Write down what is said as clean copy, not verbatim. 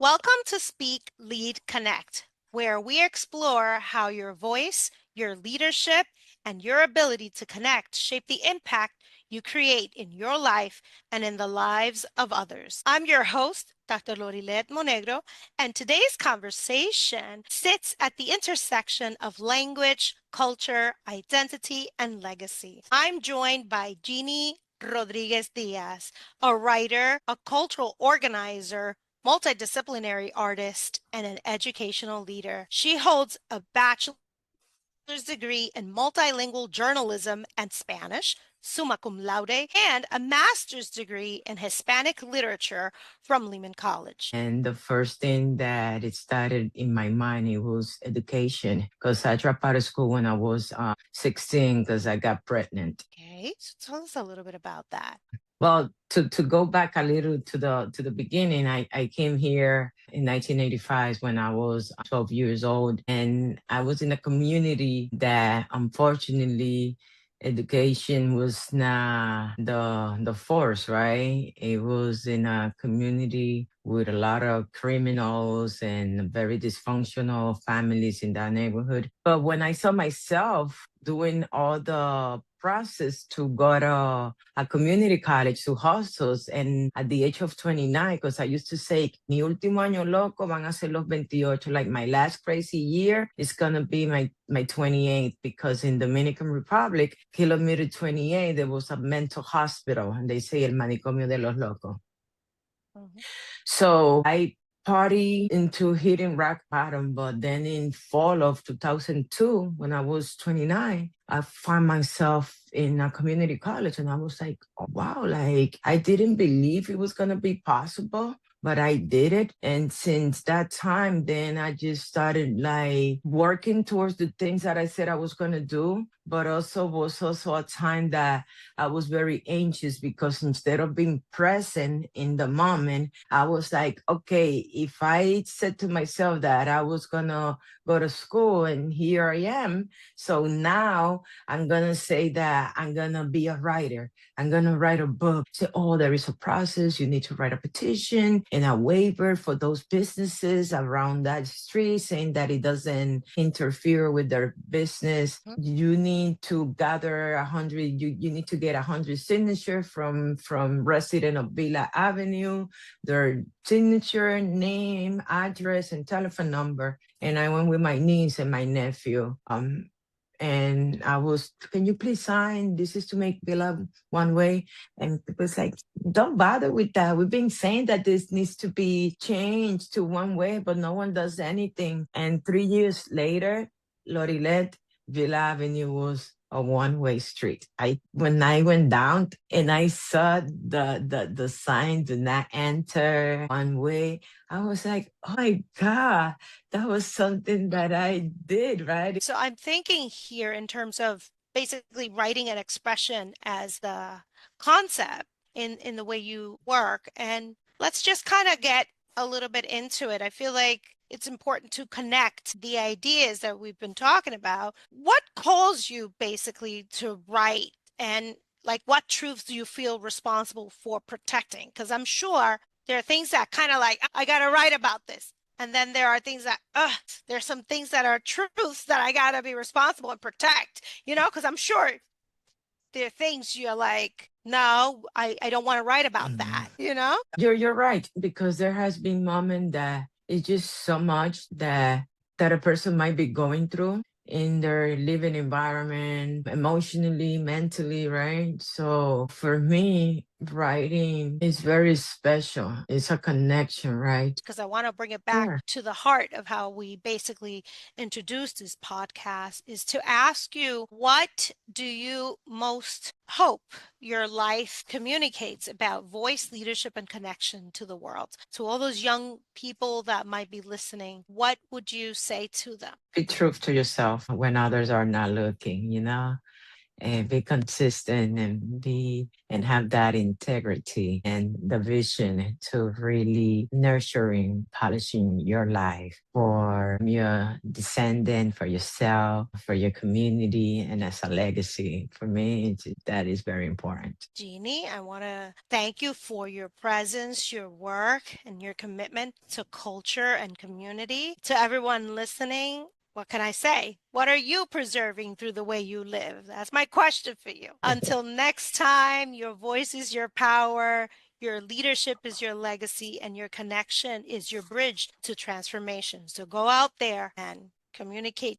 Welcome to Speak, Lead, Connect, where we explore how your voice, your leadership, and your ability to connect shape the impact you create in your life and in the lives of others. I'm your host, Dr. Lorilet Monegro, and today's conversation sits at the intersection of language, culture, identity, and legacy. I'm joined by Yini Rodríguez Díaz, a writer, a cultural organizer, multidisciplinary artist, and an educational leader. She holds a bachelor's degree in multilingual journalism and Spanish, Summa Cum Laude, and a master's degree in Hispanic Literature from Lehman College. And the first thing that it started in my mind, it was education, because I dropped out of school when I was 16 because I got pregnant. Okay, so tell us a little bit about that. Well, to go back a little to the beginning, I came here in 1985 when I was 12 years old, and I was in a community that unfortunately education was not the force, right? It was in a community with a lot of criminals and very dysfunctional families in that neighborhood. But when I saw myself doing all the process to go to a community college to hostels, and at the age of 29, because I used to say, mi último año loco van a ser los 28, like my last crazy year is going to be my 28th, because in Dominican Republic, Kilometer 28, there was a mental hospital, and they say el manicomio de los locos. Mm-hmm. So I party into hitting rock bottom, but then in fall of 2002, when I was 29, I found myself in a community college, and I was like, oh, wow, like I didn't believe it was going to be possible, but I did it. And since that time, then I just started like working towards the things that I said I was going to do, but also was also a time that I was very anxious, because instead of being present in the moment, I was like, okay, if I said to myself that I was going to go to school and here I am, so now I'm going to say that I'm going to be a writer. I'm going to write a book. Say, oh, there is a process. You need to write a petition and a waiver for those businesses around that street, saying that it doesn't interfere with their business. Mm-hmm. You need to gather 100, you need to get 100 signatures from resident of Villa Avenue, their signature, name, address, and telephone number. And I went with my niece and my nephew. And I was, can you please sign? This is to make Villa one way. And it was like, don't bother with that. We've been saying that this needs to be changed to one way, but no one does anything. And 3 years later, Lorilet, Villa Avenue was a one-way street. When I went down and I saw the sign, do not enter one way, I was like, oh my God, that was something that I did, right? So I'm thinking here in terms of basically writing an expression as the concept in the way you work. And let's just kind of get a little bit into it. I feel like it's important to connect the ideas that we've been talking about. What calls you basically to write, and like what truths do you feel responsible for protecting? Because I'm sure there are things that kind of like, I got to write about this. And then there are things that, there's some things that are truths that I got to be responsible and protect, because I'm sure there are things you're like, no, I don't want to write about that, You're right, because there has been moments that it's just so much that a person might be going through in their living environment, emotionally, mentally, right? So for me, writing is very special. It's a connection, right? Because I want to bring it back to the heart of how we basically introduced this podcast, is to ask you, what do you most hope your life communicates about voice, leadership, and connection to the world? To all those young people that might be listening, what would you say to them? Be true to yourself when others are not looking, and be consistent and have that integrity and the vision to really nurturing, polishing your life for your descendant, for yourself, for your community, and as a legacy. For me, that is very important. Yini, I want to thank you for your presence, your work, and your commitment to culture and community. To everyone listening, what can I say? What are you preserving through the way you live? That's my question for you. Until next time, your voice is your power, your leadership is your legacy, and your connection is your bridge to transformation. So go out there and communicate